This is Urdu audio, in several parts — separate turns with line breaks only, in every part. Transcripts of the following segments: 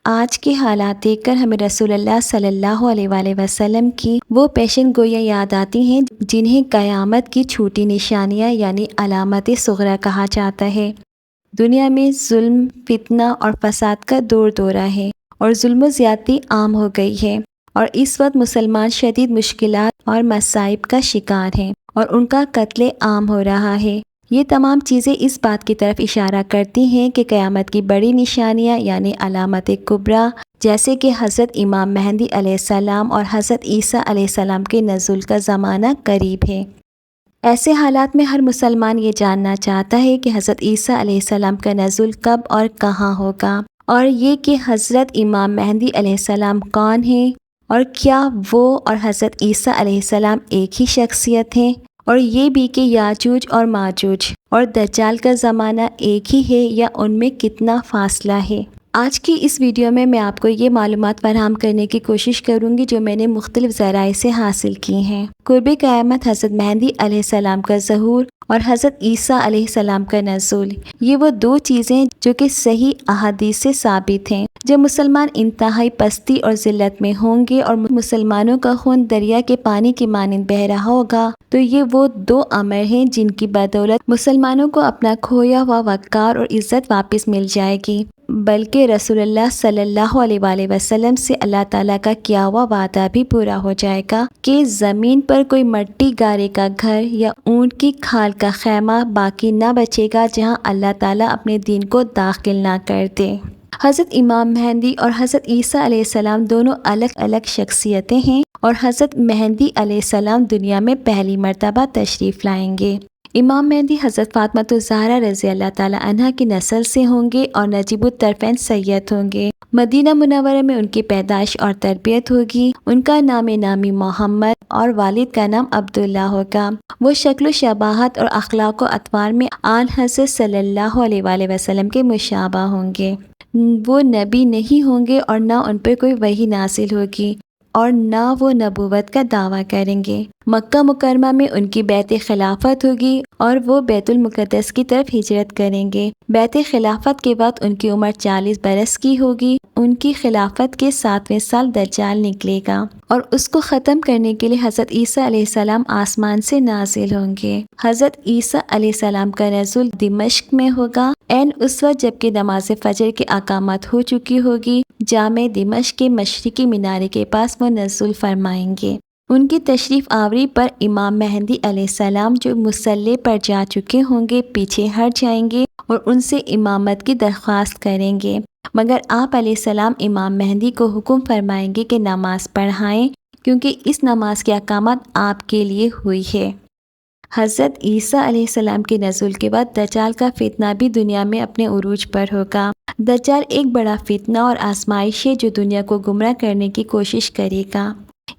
آج کے حالات دیکھ کر ہمیں رسول اللہ صلی اللہ علیہ وآلہ وسلم کی وہ پیشن گوئیاں یاد آتی ہیں جنہیں قیامت کی چھوٹی نشانیاں یعنی علامت صغریٰ کہا جاتا ہے۔ دنیا میں ظلم، فتنہ اور فساد کا دور دورہ ہے اور ظلم و زیادتی عام ہو گئی ہے، اور اس وقت مسلمان شدید مشکلات اور مصائب کا شکار ہیں اور ان کا قتل عام ہو رہا ہے۔ یہ تمام چیزیں اس بات کی طرف اشارہ کرتی ہیں کہ قیامت کی بڑی نشانیاں یعنی علامت کبریٰ جیسے کہ حضرت امام مہدی علیہ السلام اور حضرت عیسیٰ علیہ السلام کے نزول کا زمانہ قریب ہے۔ ایسے حالات میں ہر مسلمان یہ جاننا چاہتا ہے کہ حضرت عیسیٰ علیہ السلام کا نزول کب اور کہاں ہوگا، اور یہ کہ حضرت امام مہدی علیہ السلام کون ہیں، اور کیا وہ اور حضرت عیسیٰ علیہ السلام ایک ہی شخصیت ہیں، اور یہ بھی کہ یاجوج اور ماجوج اور دجال کا زمانہ ایک ہی ہے یا ان میں کتنا فاصلہ ہے۔ آج کی اس ویڈیو میں آپ کو یہ معلومات فراہم کرنے کی کوشش کروں گی جو میں نے مختلف ذرائع سے حاصل کی ہیں۔ قرب قیامت، حضرت مہدی علیہ السلام کا ظہور اور حضرت عیسیٰ علیہ السلام کا نزول، یہ وہ دو چیزیں جو کہ صحیح احادیث سے ثابت ہیں۔ جب مسلمان انتہائی پستی اور ذلت میں ہوں گے اور مسلمانوں کا خون دریا کے پانی کی مانند بہہ رہا ہوگا تو یہ وہ دو امر ہیں جن کی بدولت مسلمانوں کو اپنا کھویا ہوا وقار اور عزت واپس مل جائے گی، بلکہ رسول اللہ صلی اللہ علیہ وآلہ وسلم سے اللہ تعالیٰ کا کیا ہوا وعدہ بھی پورا ہو جائے گا کہ زمین پر کوئی مٹی گارے کا گھر یا اونٹ کی کھال کا خیمہ باقی نہ بچے گا جہاں اللہ تعالیٰ اپنے دین کو داخل نہ کر دے۔ حضرت امام مہدی اور حضرت عیسیٰ علیہ السلام دونوں الگ الگ شخصیتیں ہیں، اور حضرت مہدی علیہ السلام دنیا میں پہلی مرتبہ تشریف لائیں گے۔ امام مہدی حضرت فاطمۃ الزہرا رضی اللہ تعالی عنہا کی نسل سے ہوں گے اور نجیب الطرفین سید ہوں گے۔ مدینہ منورہ میں ان کی پیدائش اور تربیت ہوگی۔ ان کا نام نامی محمد اور والد کا نام عبداللہ ہوگا۔ وہ شکل و شباہت اور اخلاق و اطوار میں آن حضرت صلی اللہ علیہ وآلہ وسلم کے مشابہ ہوں گے۔ وہ نبی نہیں ہوں گے اور نہ ان پر کوئی وحی نازل ہوگی اور نہ وہ نبوت کا دعویٰ کریں گے۔ مکہ مکرمہ میں ان کی بیعت خلافت ہوگی اور وہ بیت المقدس کی طرف ہجرت کریں گے۔ بیعت خلافت کے بعد ان کی عمر 40 برس کی ہوگی۔ ان کی خلافت کے 7ویں سال دجال نکلے گا اور اس کو ختم کرنے کے لیے حضرت عیسیٰ علیہ السلام آسمان سے نازل ہوں گے۔ حضرت عیسیٰ علیہ السلام کا نزول دمشق میں ہوگا، عین اس وقت جبکہ نماز فجر کے اقامت ہو چکی ہوگی۔ جامع دمشق کے مشرقی مینارے کے پاس وہ نزول فرمائیں گے۔ ان کی تشریف آوری پر امام مہدی علیہ السلام جو مصلی پر جا چکے ہوں گے پیچھے ہٹ جائیں گے اور ان سے امامت کی درخواست کریں گے، مگر آپ علیہ السلام امام مہدی کو حکم فرمائیں گے کہ نماز پڑھائیں کیونکہ اس نماز کی اقامت آپ کے لیے ہوئی ہے۔ حضرت عیسیٰ علیہ السلام کے نزول کے بعد دجال کا فتنہ بھی دنیا میں اپنے عروج پر ہوگا۔ دجال ایک بڑا فتنہ اور آزمائش ہے جو دنیا کو گمراہ کرنے کی کوشش کرے گا۔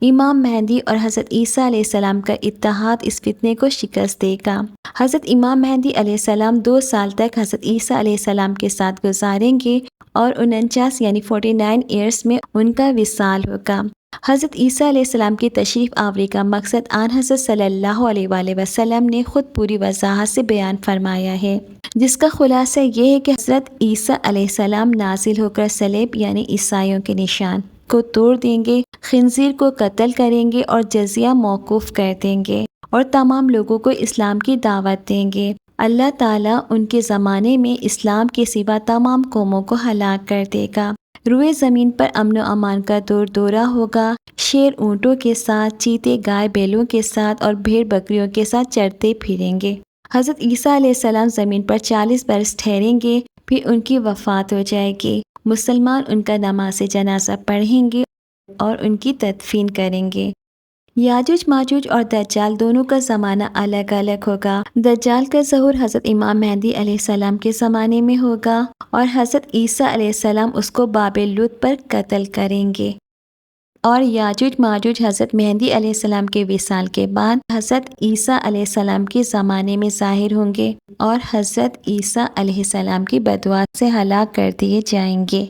امام مہدی اور حضرت عیسیٰ علیہ السلام کا اتحاد اس فتنے کو شکست دے گا۔ حضرت امام مہدی علیہ السلام 2 سال تک حضرت عیسیٰ علیہ السلام کے ساتھ گزاریں گے اور 49 یعنی 49 ایئرس میں ان کا وصال ہوگا۔ حضرت عیسیٰ علیہ السلام کی تشریف آوری کا مقصد آن حضرت صلی اللہ علیہ وآلہ وسلم نے خود پوری وضاحت سے بیان فرمایا ہے، جس کا خلاصہ یہ ہے کہ حضرت عیسیٰ علیہ السلام نازل ہو کر صلیب یعنی عیسائیوں کے نشان کو توڑ دیں گے، خنزیر کو قتل کریں گے اور جزیہ موقوف کر دیں گے اور تمام لوگوں کو اسلام کی دعوت دیں گے۔ اللہ تعالیٰ ان کے زمانے میں اسلام کے سوا تمام قوموں کو ہلاک کر دے گا۔ روئے زمین پر امن و امان کا دور دورہ ہوگا۔ شیر اونٹوں کے ساتھ، چیتے گائے بیلوں کے ساتھ اور بھیڑ بکریوں کے ساتھ چرتے پھریں گے۔ حضرت عیسیٰ علیہ السلام زمین پر 40 برس ٹھہریں گے، پھر ان کی وفات ہو جائے گی۔ مسلمان ان کا نماز جنازہ پڑھیں گے اور ان کی تدفین کریں گے۔ یاجوج ماجوج اور دجال دونوں کا زمانہ الگ الگ ہوگا۔ دجال کا ظہور حضرت امام مہدی علیہ السلام کے زمانے میں ہوگا اور حضرت عیسیٰ علیہ السلام اس کو باب لد پر قتل کریں گے، اور یاجوج ماجوج حضرت مہدی علیہ السلام کے وصال کے بعد حضرت عیسیٰ علیہ السلام کے زمانے میں ظاہر ہوں گے اور حضرت عیسیٰ علیہ السلام کی بدعا سے ہلاک کر دیے جائیں گے۔